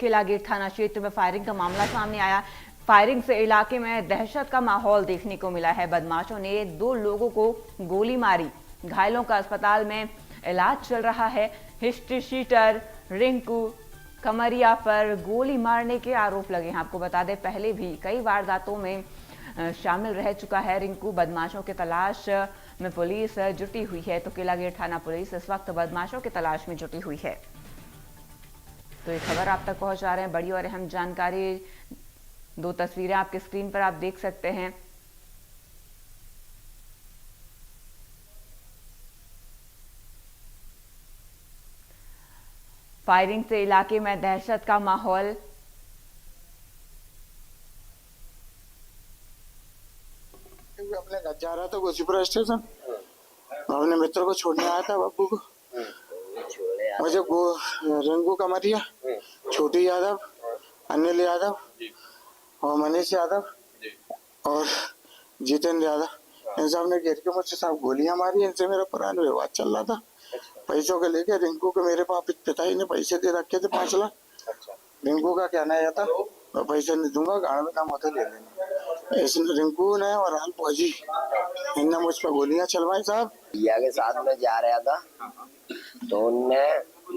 किला gate थाना क्षेत्र में फायरिंग का मामला सामने आया। फायरिंग से इलाके में दहशत का माहौल देखने को मिला है। बदमाशों ने 2 लोगों को गोली मारी। घायलों का अस्पताल में इलाज चल रहा है। हिस्ट्री शीटर रिंकू कमरिया पर गोली मारने के आरोप लगे हैं। आपको बता दें, पहले भी कई वारदातों में शामिल रह चुका है रिंकू। बदमाशों की तलाश में पुलिस जुटी हुई है। तो किला गेट थाना पुलिस इस वक्त बदमाशों की तलाश में जुटी हुई है। तो ये खबर आप तक पहुंचा रहे हैं। बड़ी और अहम जानकारी, 2 तस्वीरें आपके स्क्रीन पर आप देख सकते हैं। फायरिंग से इलाके में दहशत का माहौल। अपने घर जा रहा था गोसीपुरा स्टेशन, अपने मित्र को छोड़ने आया था बब्बू को। मुझे वो रिंकू कमरिया, छोटी यादव, अनिल यादव और मनीष यादव और जितेंद्र यादव, इन सब ने घेर के मुझसे सब गोलियां मारी। इनसे मेरा पुराना विवाद चल रहा था पैसों के लेके। रिंकू को मेरे पास पिताजी ने पैसे दे रखे थे 5 लाख। रिंकू का कहना यह था मैं पैसे नहीं दूंगा, गाड़ी में काम होता ले लेंगे। इसने रिंकू ने और हाल फौजी इनने मुझ पर गोलियां चलवाई साहब। भैया के साथ में जा रहा था तो उनने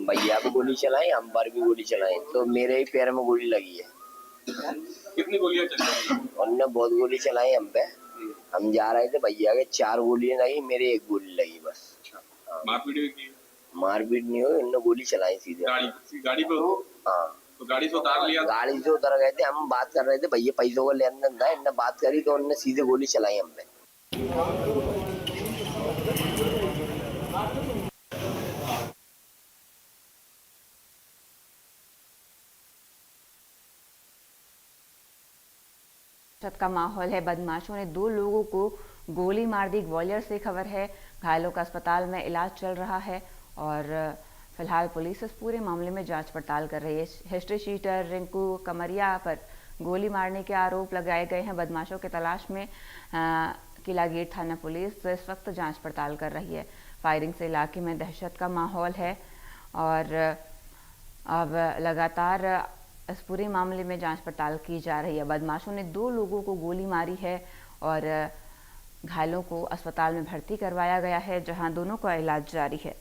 भैया को गोली चलाई, हम पर भी गोली चलाई, तो मेरे ही पैर में गोली लगी है। कितनी गोलियां चलाई? उनने बहुत गोली चलाई हम पे। हम जा रहे थे, भैया के 4 गोलियां लगी, मेरे 1 गोली लगी बस। मारपीट भी की? मारपीट नहीं हुई, उनने गोली चलाई सीधे गाड़ी पे। हाँ, तो गाड़ी से उतार लिया? गाड़ी से उतर गए थे, हम बात कर रहे थे, भैया पैसों को लेन देन था, इनने बात करी तो उनने सीधे गोली चलाई हम पे। दहशत का माहौल है। बदमाशों ने 2 लोगों को गोली मार दी। ग्वालियर से खबर है। घायलों का अस्पताल में इलाज चल रहा है और फिलहाल पुलिस इस पूरे मामले में जांच पड़ताल कर रही है। हिस्ट्री शीटर रिंकू कमरिया पर गोली मारने के आरोप लगाए गए हैं। बदमाशों की तलाश में किला गेट थाना पुलिस इस वक्त जांच पड़ताल कर रही है। फायरिंग से इलाके में दहशत का माहौल है और अब लगातार इस पूरे मामले में जांच पड़ताल की जा रही है। बदमाशों ने 2 लोगों को गोली मारी है और घायलों को अस्पताल में भर्ती करवाया गया है, जहां दोनों का इलाज जारी है।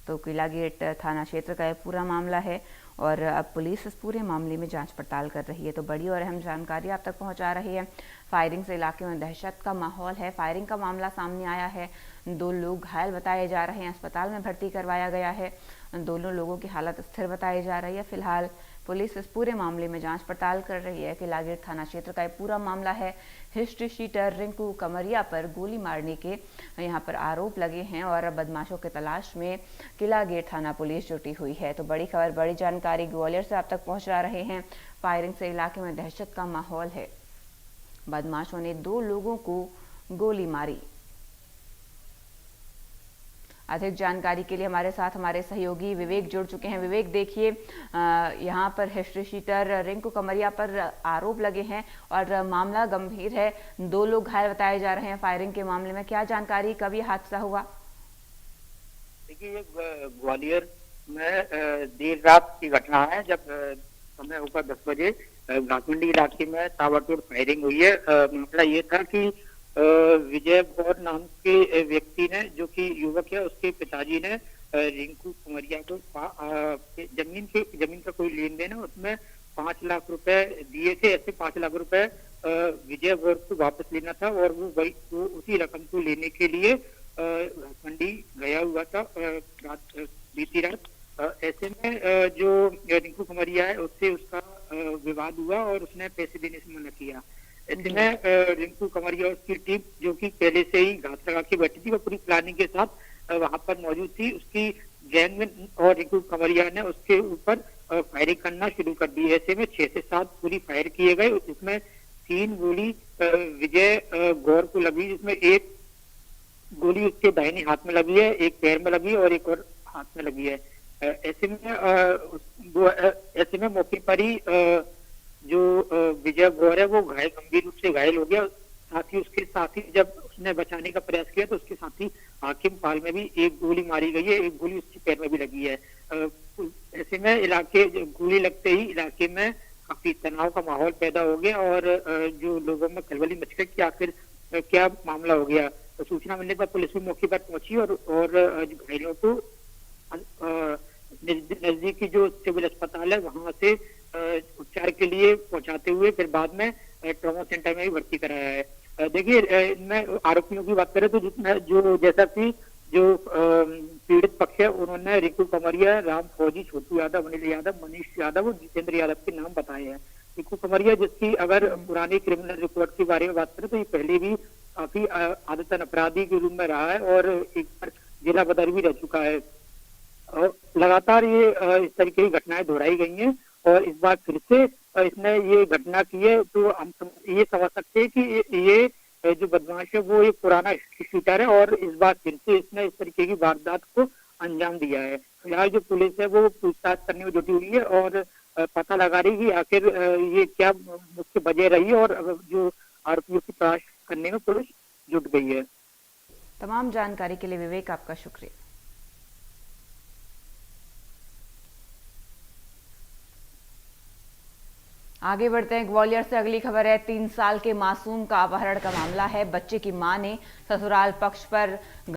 तो किला गेट थाना क्षेत्र का यह पूरा मामला है और अब पुलिस इस पूरे मामले में जांच पड़ताल कर रही है। तो बड़ी और अहम जानकारी आप तक पहुंचा रही है। फायरिंग से इलाके में दहशत का माहौल है। फायरिंग का मामला सामने आया है। 2 लोग घायल बताए जा रहे हैं, अस्पताल में भर्ती करवाया गया है। दोनों लोगों की हालत स्थिर बताई जा रही है। फिलहाल पुलिस इस पूरे मामले में जांच पड़ताल कर रही है। किला गेट थाना क्षेत्र का यह पूरा मामला है। हिस्ट्री शीटर रिंकू कमरिया पर गोली मारने के यहाँ पर आरोप लगे हैं और बदमाशों की तलाश में किला गेट थाना पुलिस जुटी हुई है। तो बड़ी खबर, बड़ी जानकारी ग्वालियर से आप तक पहुंचा रहे हैं। फायरिंग से इलाके में दहशत का माहौल है। बदमाशों ने 2 लोगों को गोली मारी। अधिक जानकारी के लिए हमारे साथ हमारे सहयोगी विवेक जुड़ चुके हैं। विवेक, देखिए, यहाँ पर हिस्ट्री शीटर रिंकू कमरिया पर आरोप लगे हैं और मामला गंभीर है। 2 लोग घायल बताए जा रहे हैं फायरिंग के मामले में। क्या जानकारी, कब ये हादसा हुआ? देखिए, ये ग्वालियर में देर रात की घटना है, जब समय होगा 10 बजे घाटमंडी इलाके में ताबड़तोड़ फायरिंग हुई है। मामला ये था कि विजय गौर नाम के व्यक्ति ने, जो कि युवक है, उसके पिताजी ने रिंकू कुमरिया को जमीन का कोई लेन देन है, उसमें 5 लाख रुपए दिए थे। ऐसे 5 लाख रुपए विजय गौर को वापस लेना था और वो उसी रकम को लेने के लिए घाटमंडी गया हुआ था बीती रात। ऐसे में जो रिंकू कुमरिया है, उससे उसका विवाद हुआ और उसने पैसे देने से मना किया। ऐसे में रिंकू कमरिया और उसकी टीम, जो कि पहले से ही घात लगा के बैठी थी, वो पूरी प्लानिंग के साथ वहां पर मौजूद थी। उसकी गैंग में और रिंकू कमरिया ने उसके ऊपर फायरिंग करना शुरू कर दी। ऐसे में 6 से 7 पूरी फायर किए गए। उसमें 3 गोली विजय गौर को लगी, जिसमें 1 गोली उसके दाहिने हाथ में लगी है, 1 पैर में लगी और 1 और हाथ में लगी है। ऐसे में मौके पर ही जो विजय गौर है, वो गंभीर रूप से घायल हो गया। साथ ही उसके साथ ही जब उसने बचाने का प्रयास किया तो उसके साथ ही हाकिम पाल में भी 1 गोली मारी गई है, 1 गोली उसके पैर में भी लगी है। ऐसे ऐसे में इलाके गोली लगते ही इलाके में काफी तनाव का माहौल पैदा हो गया और जो लोगों में खलबली मच गई कि आखिर क्या मामला हो गया। तो सूचना मिलने पर पुलिस भी मौके पर पहुंची और जो घायलों को नजदीकी जो सिविल अस्पताल है वहां से उपचार के लिए पहुंचाते हुए फिर बाद में ट्रॉमा सेंटर में भी भर्ती कराया है। देखिए, इनमें आरोपियों की बात करें तो जिसमें जो जैसा कि जो पीड़ित पक्ष है उन्होंने रिंकू कमरिया, राम फौजी, छोटू यादव, अनिल यादव, मनीष यादव और जितेंद्र यादव के नाम बताए हैं। रिंकू कमरिया, जिसकी अगर पुरानी क्रिमिनल रिकॉर्ड के बारे में बात करें तो ये पहले भी काफी आदतन अपराधी के रूप में रहा है और एक बार जिला बदर भी रह चुका है। और लगातार ये इस तरीके की घटनाएं दोहराई गई हैं और इस बार फिर से इसने ये घटना की है। तो हम ये समझ सकते हैं कि ये जो बदमाश है वो एक पुराना शूटर है और इस बार फिर से इसने इस तरीके की वारदात को अंजाम दिया है। फिलहाल जो पुलिस है वो पूछताछ करने में जुटी हुई है और पता लगा रही कि आखिर ये क्या मुख्य वजह रही है और जो आरोपियों की तलाश करने में पुलिस जुट गई है। तमाम जानकारी के लिए विवेक आपका शुक्रिया। आगे बढ़ते हैं, ग्वालियर से अगली खबर है। 3 साल के मासूम का अपहरण का मामला है। बच्चे की मां ने ससुराल पक्ष पर